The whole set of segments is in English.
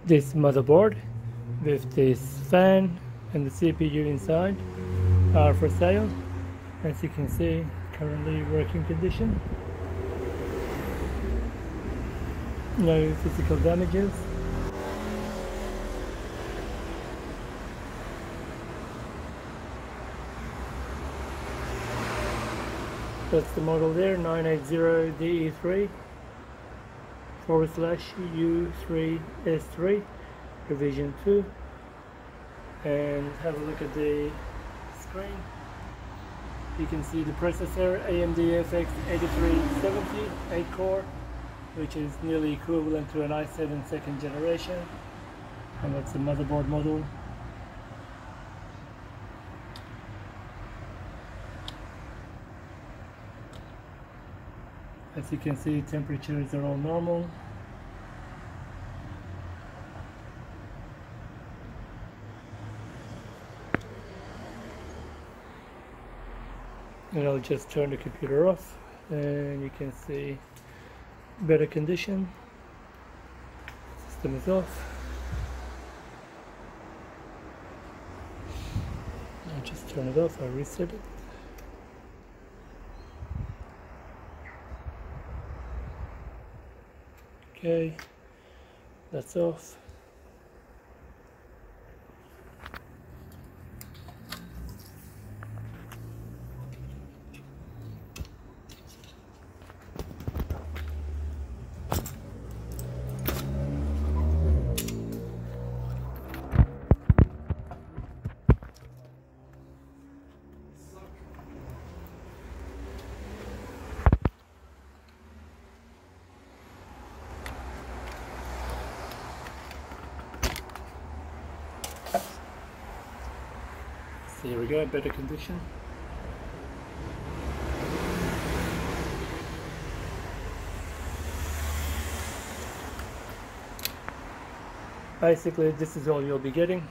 This motherboard with this fan and the CPU inside are for sale. As you can see, currently working condition. No physical damages. That's the model there, 980DE3 /U3S3 revision 2. And have a look at the screen. You can see the processor AMD FX8370 8-core, which is nearly equivalent to an i7 second generation, and that's the motherboard model. As you can see, temperatures are all normal. And I'll just turn the computer off and you can see better condition. System is off. I'll just turn it off, I'll reset it. Okay, that's off. So here we go, better condition. Basically, this is all you'll be getting.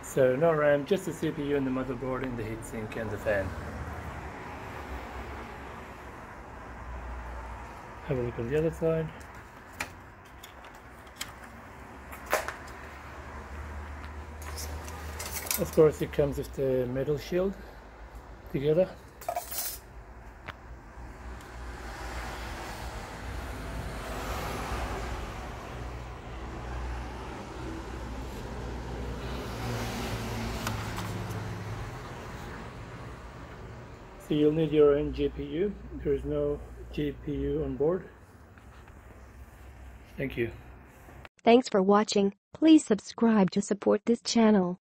So no RAM, just the CPU and the motherboard and the heatsink and the fan. Have a look on the other side. Of course, it comes with the metal shield together. So you'll need your own GPU. There is no GPU on board. Thank you. Thanks for watching. Please subscribe to support this channel.